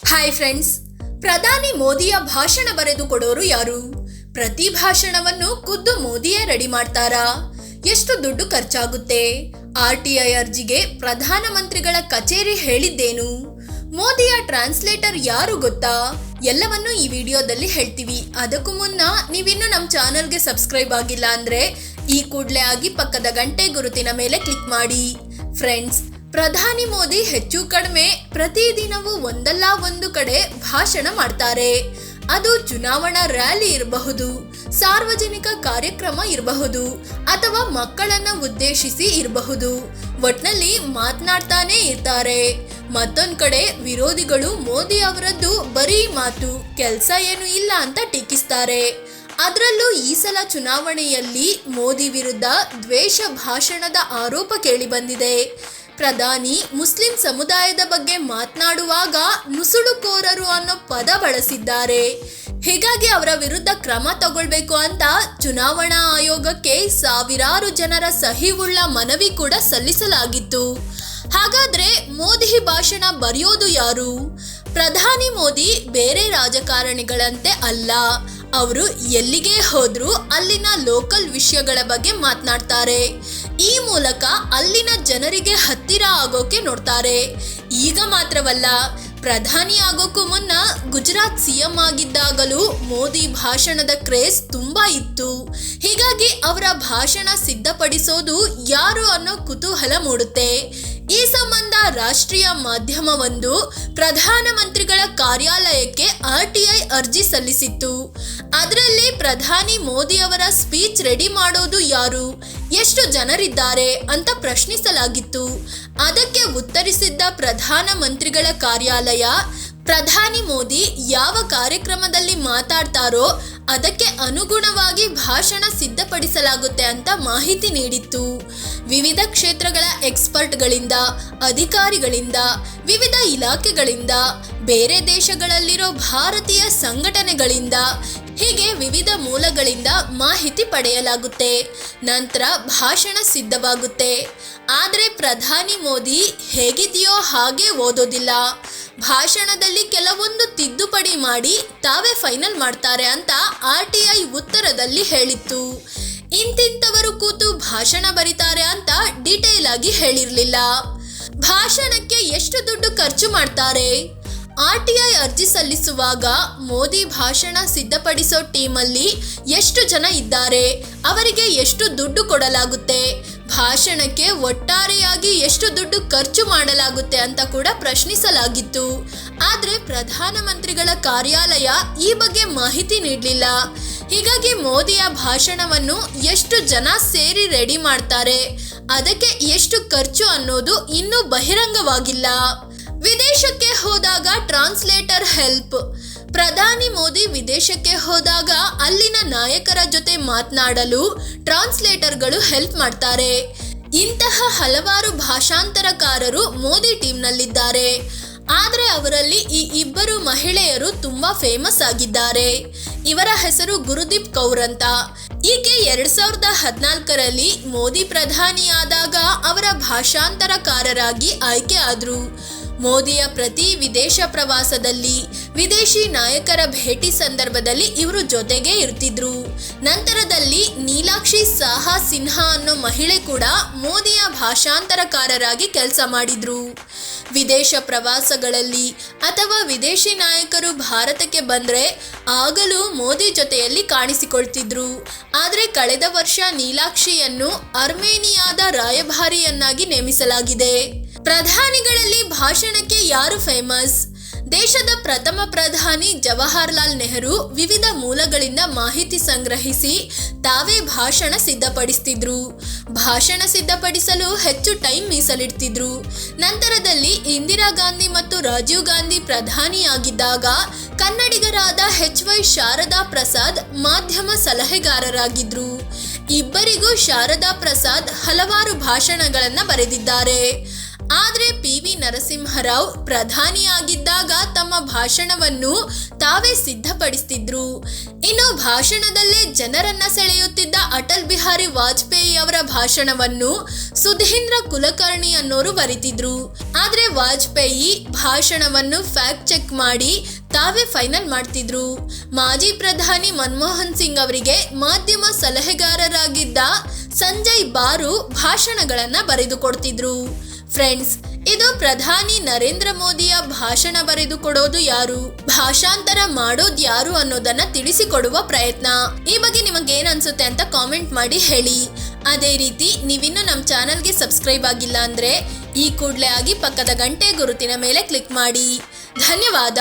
Hi friends, ಪ್ರಧಾನಿ ಮೋದಿಯ ಭಾಷಣ ಬರೆದುಕೊಡೋರು ಯಾರು? ಪ್ರತಿ ಭಾಷಣವನ್ನು ಖುದ್ದು ಮೋದಿಯೇ ರೆಡಿ ಮಾಡ್ತಾರಾ? ಎಷ್ಟು ದುಡ್ಡು ಖರ್ಚಾಗುತ್ತೆ? RTI ಅರ್ಜಿಗೆ ಪ್ರಧಾನಮಂತ್ರಿಗಳ ಕಚೇರಿ ಹೇಳಿದ್ದೇನು? ಮೋದಿಯ ಟ್ರಾನ್ಸ್ಲೇಟರ್ ಯಾರು ಗೊತ್ತಾ? ಎಲ್ಲವನ್ನು ಈ ವಿಡಿಯೋದಲ್ಲಿ ಹೇಳ್ತೀವಿ. ಅದಕ್ಕೂ ಮುನ್ನ ನೀವಿನ್ನೂ ನಮ್ಮ ಚಾನಲ್ಗೆ ಸಬ್ಸ್ಕ್ರೈಬ್ ಆಗಿಲ್ಲ ಅಂದ್ರೆ ಈ ಕೂಡಲೇ ಆಗಿ ಪಕ್ಕದ ಗಂಟೆ ಗುರುತಿನ ಮೇಲೆ ಕ್ಲಿಕ್ ಮಾಡಿ. ಫ್ರೆಂಡ್ಸ್, ಪ್ರಧಾನಿ ಮೋದಿ ಹೆಚ್ಚು ಕಡಿಮೆ ಪ್ರತಿದಿನವೂ ಒಂದಲ್ಲ ಒಂದು ಕಡೆ ಭಾಷಣ ಮಾಡ್ತಾರೆ. ಅದು ಚುನಾವಣಾ ರ್ಯಾಲಿ ಇರಬಹುದು, ಸಾರ್ವಜನಿಕ ಕಾರ್ಯಕ್ರಮ ಇರಬಹುದು, ಅಥವಾ ಮಕ್ಕಳನ್ನ ಉದ್ದೇಶಿಸಿ ಇರಬಹುದು. ಒಟ್ನಲ್ಲಿ ಮಾತನಾಡ್ತಾನೆ ಇರ್ತಾರೆ. ಮತ್ತೊಂದ್ ಕಡೆ ವಿರೋಧಿಗಳು ಮೋದಿ ಅವರದ್ದು ಬರೀ ಮಾತು, ಕೆಲಸ ಏನು ಇಲ್ಲ ಅಂತ ಟೀಕಿಸ್ತಾರೆ. ಅದರಲ್ಲೂ ಈ ಸಲ ಚುನಾವಣೆಯಲ್ಲಿ ಮೋದಿ ವಿರುದ್ಧ ದ್ವೇಷ ಭಾಷಣದ ಆರೋಪ ಕೇಳಿ ಬಂದಿದೆ. ಪ್ರಧಾನಿ ಮುಸ್ಲಿಂ ಸಮುದಾಯದ ಬಗ್ಗೆ ಮಾತನಾಡುವಾಗ ನುಸುಳುಕೋರರು ಅನ್ನೋ ಪದ ಬಳಸಿದ್ದಾರೆ. ಹೀಗಾಗಿ ಅವರ ವಿರುದ್ಧ ಕ್ರಮ ತಗೊಳ್ಬೇಕು ಅಂತ ಚುನಾವಣಾ ಆಯೋಗಕ್ಕೆ ಸಾವಿರಾರು ಜನರ ಸಹಿ ಉಳ್ಳ ಮನವಿ ಕೂಡ ಸಲ್ಲಿಸಲಾಗಿತ್ತು. ಹಾಗಾದ್ರೆ ಮೋದಿ ಭಾಷಣ ಬರೆಯೋದು ಯಾರು? ಪ್ರಧಾನಿ ಮೋದಿ ಬೇರೆ ರಾಜಕಾರಣಿಗಳಂತೆ ಅಲ್ಲ. ಅವರು ಎಲ್ಲಿಗೆ ಹೋದ್ರೂ ಅಲ್ಲಿನ ಲೋಕಲ್ ವಿಷಯಗಳ ಬಗ್ಗೆ ಮಾತನಾಡ್ತಾರೆ. ಈ ಮೂಲಕ ಅಲ್ಲಿನ ಜನರಿಗೆ ಹತ್ತಿರ ಆಗೋಕೆ ನೋಡ್ತಾರೆ. ಈಗ ಮಾತ್ರವಲ್ಲ, ಪ್ರಧಾನಿ ಆಗೋಕ್ಕೂ ಮುನ್ನ ಗುಜರಾತ್ CM ಆಗಿದ್ದಾಗಲೂ ಮೋದಿ ಭಾಷಣದ ಕ್ರೇಜ್ ತುಂಬಾ ಇತ್ತು. ಹೀಗಾಗಿ ಅವರ ಭಾಷಣ ಸಿದ್ಧಪಡಿಸೋದು ಯಾರು ಅನ್ನೋ ಕುತೂಹಲ ಮೂಡುತ್ತೆ. ಈ ಸಂಬಂಧ ರಾಷ್ಟ್ರೀಯ ಮಾಧ್ಯಮವೊಂದು ಪ್ರಧಾನಮಂತ್ರಿಗಳ ಕಾರ್ಯಾಲಯಕ್ಕೆ RTI ಅರ್ಜಿ ಸಲ್ಲಿಸಿತ್ತು. ಅದರಲ್ಲಿ ಪ್ರಧಾನಿ ಮೋದಿ ಅವರ ಸ್ಪೀಚ್ ರೆಡಿ ಮಾಡೋದು ಯಾರು, ಎಷ್ಟು ಜನರಿದ್ದಾರೆ ಅಂತ ಪ್ರಶ್ನಿಸಲಾಗಿತ್ತು. ಅದಕ್ಕೆ ಉತ್ತರಿಸಿದ್ದ ಪ್ರಧಾನಮಂತ್ರಿಗಳ ಕಾರ್ಯಾಲಯ, ಪ್ರಧಾನಿ ಮೋದಿ ಯಾವ ಕಾರ್ಯಕ್ರಮದಲ್ಲಿ ಮಾತಾಡ್ತಾರೋ ಅದಕ್ಕೆ ಅನುಗುಣವಾಗಿ ಭಾಷಣ ಸಿದ್ಧಪಡಿಸಲಾಗುತ್ತೆ ಅಂತ ಮಾಹಿತಿ ನೀಡಿತ್ತು. ವಿವಿಧ ಕ್ಷೇತ್ರಗಳ ಎಕ್ಸ್ಪರ್ಟ್ಗಳಿಂದ, ಅಧಿಕಾರಿಗಳಿಂದ, ವಿವಿಧ ಇಲಾಖೆಗಳಿಂದ, ಬೇರೆ ದೇಶಗಳಲ್ಲಿರೋ ಭಾರತೀಯ ಸಂಘಟನೆಗಳಿಂದ, ಹೀಗೆ ವಿವಿಧ ಮೂಲಗಳಿಂದ ಮಾಹಿತಿ ಪಡೆಯಲಾಗುತ್ತೆ. ನಂತರ ಭಾಷಣ ಸಿದ್ಧವಾಗುತ್ತೆ. ಆದರೆ ಪ್ರಧಾನಿ ಮೋದಿ ಹೇಗಿದೆಯೋ ಹಾಗೆ ಓದೋದಿಲ್ಲ. ಭಾಷಣದಲ್ಲಿ ಕೆಲವೊಂದು ತಿದ್ದುಪಡಿ ಮಾಡಿ ತಾವೇ ಫೈನಲ್ ಮಾಡ್ತಾರೆ ಅಂತ RTI ಉತ್ತರದಲ್ಲಿ ಹೇಳಿತ್ತು. ಇಂತಿಂತವರು ಕೂತು ಭಾಷಣ ಬರೀತಾರೆ ಅಂತ ಡೀಟೇಲ್ ಆಗಿ ಹೇಳಿರಲಿಲ್ಲ. ಭಾಷಣಕ್ಕೆ ಎಷ್ಟು ದುಡ್ಡು ಖರ್ಚು ಮಾಡ್ತಾರೆ? RTI ಅರ್ಜಿ ಸಲ್ಲಿಸುವಾಗ ಮೋದಿ ಭಾಷಣ ಸಿದ್ಧಪಡಿಸೋ ಟೀಮಲ್ಲಿ ಎಷ್ಟು ಜನ ಇದ್ದಾರೆ, ಅವರಿಗೆ ಎಷ್ಟು ದುಡ್ಡು ಕೊಡಲಾಗುತ್ತೆ, ಭಾಷಣಕ್ಕೆ ಒಟ್ಟಾರೆಯಾಗಿ ಎಷ್ಟು ದುಡ್ಡು ಖರ್ಚು ಮಾಡಲಾಗುತ್ತೆ ಅಂತ ಕೂಡ ಪ್ರಶ್ನಿಸಲಾಗಿತ್ತು. ಆದರೆ ಪ್ರಧಾನಮಂತ್ರಿಗಳ ಕಾರ್ಯಾಲಯ ಈ ಬಗ್ಗೆ ಮಾಹಿತಿ ನೀಡಲಿಲ್ಲ. ಹೀಗಾಗಿ ಮೋದಿಯ ಭಾಷಣವನ್ನು ಎಷ್ಟು ಜನ ಸೇರಿ ರೆಡಿ ಮಾಡ್ತಾರೆ, ಅದಕ್ಕೆ ಎಷ್ಟು ಖರ್ಚು ಅನ್ನೋದು ಇನ್ನೂ ಬಹಿರಂಗವಾಗಿಲ್ಲ. ವಿದೇಶಕ್ಕೆ ಹೋದಾಗ ಟ್ರಾನ್ಸ್ಲೇಟರ್ ಹೆಲ್ಪ್. ಪ್ರಧಾನಿ ಮೋದಿ ವಿದೇಶಕ್ಕೆ ಹೋದಾಗ ಅಲ್ಲಿನ ನಾಯಕರ ಜೊತೆ ಮಾತನಾಡಲು ಟ್ರಾನ್ಸ್ಲೇಟರ್ಗಳು ಹೆಲ್ಪ್ ಮಾಡ್ತಾರೆ. ಇಂತಹ ಹಲವಾರು ಭಾಷಾಂತರಕಾರರು ಮೋದಿ ಟೀಮ್ನಲ್ಲಿದ್ದಾರೆ. ಆದರೆ ಅವರಲ್ಲಿ ಈ ಇಬ್ಬರು ಮಹಿಳೆಯರು ತುಂಬಾ ಫೇಮಸ್ ಆಗಿದ್ದಾರೆ. ಇವರ ಹೆಸರು ಗುರುದೀಪ್ ಕೌರ್ ಅಂತ. ಈಕೆ 2014ರಲ್ಲಿ ಮೋದಿ ಪ್ರಧಾನಿ ಆದಾಗ ಅವರ ಭಾಷಾಂತರಕಾರರಾಗಿ ಆಯ್ಕೆ ಆದ್ರು. ಮೋದಿಯ ಪ್ರತಿ ವಿದೇಶ ಪ್ರವಾಸದಲ್ಲಿ, ವಿದೇಶಿ ನಾಯಕರ ಭೇಟಿ ಸಂದರ್ಭದಲ್ಲಿ ಇವರು ಜೊತೆಗೆ ಇರ್ತಿದ್ರು. ನಂತರದಲ್ಲಿ ನೀಲಾಕ್ಷಿ ಸಾಹಾ ಸಿನ್ಹಾ ಅನ್ನೋ ಮಹಿಳೆ ಕೂಡ ಮೋದಿಯ ಭಾಷಾಂತರಕಾರರಾಗಿ ಕೆಲಸ ಮಾಡಿದ್ರು. ವಿದೇಶ ಪ್ರವಾಸಗಳಲ್ಲಿ ಅಥವಾ ವಿದೇಶಿ ನಾಯಕರು ಭಾರತಕ್ಕೆ ಬಂದ್ರೆ ಆಗಲೂ ಮೋದಿ ಜೊತೆಯಲ್ಲಿ ಕಾಣಿಸಿಕೊಳ್ತಿದ್ರು. ಆದರೆ ಕಳೆದ ವರ್ಷ ನೀಲಾಕ್ಷಿಯನ್ನು ಅರ್ಮೇನಿಯಾದ ರಾಯಭಾರಿಯನ್ನಾಗಿ ನೇಮಿಸಲಾಗಿದೆ. ಪ್ರಧಾನಿಗಳಲ್ಲಿ ಭಾಷಣಕ್ಕೆ ಯಾರು ಫೇಮಸ್? ದೇಶದ ಪ್ರಥಮ ಪ್ರಧಾನಿ ಜವಾಹರ್ಲಾಲ್ ನೆಹರು ವಿವಿಧ ಮೂಲಗಳಿಂದ ಮಾಹಿತಿ ಸಂಗ್ರಹಿಸಿ ತಾವೇ ಭಾಷಣ ಸಿದ್ಧಪಡಿಸ್ತಿದ್ರು. ಭಾಷಣ ಸಿದ್ಧಪಡಿಸಲು ಹೆಚ್ಚು ಟೈಮ್ ಮೀಸಲಿಡ್ತಿದ್ರು. ನಂತರದಲ್ಲಿ ಇಂದಿರಾ ಗಾಂಧಿ ಮತ್ತು ರಾಜೀವ್ ಗಾಂಧಿ ಪ್ರಧಾನಿಯಾಗಿದ್ದಾಗ ಕನ್ನಡಿಗರಾದ HY ಶಾರದಾ ಪ್ರಸಾದ್ ಮಾಧ್ಯಮ ಸಲಹೆಗಾರರಾಗಿದ್ರು. ಇಬ್ಬರಿಗೂ ಶಾರದಾ ಪ್ರಸಾದ್ ಹಲವಾರು ಭಾಷಣಗಳನ್ನ ಬರೆದಿದ್ದಾರೆ. ಆದರೆ PV ನರಸಿಂಹರಾವ್ ಪ್ರಧಾನಿಯಾಗಿದ್ದಾಗ ತಮ್ಮ ಭಾಷಣವನ್ನು ತಾವೇ ಸಿದ್ಧಪಡಿಸ್ತಿದ್ರು. ಇನ್ನು ಭಾಷಣದಲ್ಲೇ ಜನರನ್ನ ಸೆಳೆಯುತ್ತಿದ್ದ ಅಟಲ್ ಬಿಹಾರಿ ವಾಜಪೇಯಿ ಅವರ ಭಾಷಣವನ್ನು ಸುಧೀಂದ್ರ ಕುಲಕರ್ಣಿ ಅನ್ನೋರು ಬರಿತಿದ್ರು. ಆದ್ರೆ ವಾಜಪೇಯಿ ಭಾಷಣವನ್ನು ಫ್ಯಾಕ್ಟ್ ಚೆಕ್ ಮಾಡಿ ತಾವೇ ಫೈನಲ್ ಮಾಡ್ತಿದ್ರು. ಮಾಜಿ ಪ್ರಧಾನಿ ಮನಮೋಹನ್ ಸಿಂಗ್ ಅವರಿಗೆ ಮಾಧ್ಯಮ ಸಲಹೆಗಾರರಾಗಿದ್ದ ಸಂಜಯ್ ಬಾರು ಭಾಷಣಗಳನ್ನ ಬರೆದುಕೊಡ್ತಿದ್ರು. ಫ್ರೆಂಡ್ಸ್, ಇದು ಪ್ರಧಾನಿ ನರೇಂದ್ರ ಮೋದಿಯ ಭಾಷಣ ಬರೆದುಕೊಡೋದು ಯಾರು, ಭಾಷಾಂತರ ಮಾಡೋದು ಯಾರು ಅನ್ನೋದನ್ನ ತಿಳಿಸಿಕೊಡುವ ಪ್ರಯತ್ನ. ಈ ಬಗ್ಗೆ ನಿಮಗೇನ್ ಅನ್ಸುತ್ತೆ ಅಂತ ಕಾಮೆಂಟ್ ಮಾಡಿ ಹೇಳಿ. ಅದೇ ರೀತಿ ನೀವಿನ್ನು ನಮ್ಮ ಚಾನಲ್ಗೆ ಸಬ್ಸ್ಕ್ರೈಬ್ ಆಗಿಲ್ಲ ಅಂದ್ರೆ ಈ ಕೂಡಲೇ ಆಗಿ ಪಕ್ಕದ ಗಂಟೆ ಗುರುತಿನ ಮೇಲೆ ಕ್ಲಿಕ್ ಮಾಡಿ. ಧನ್ಯವಾದ.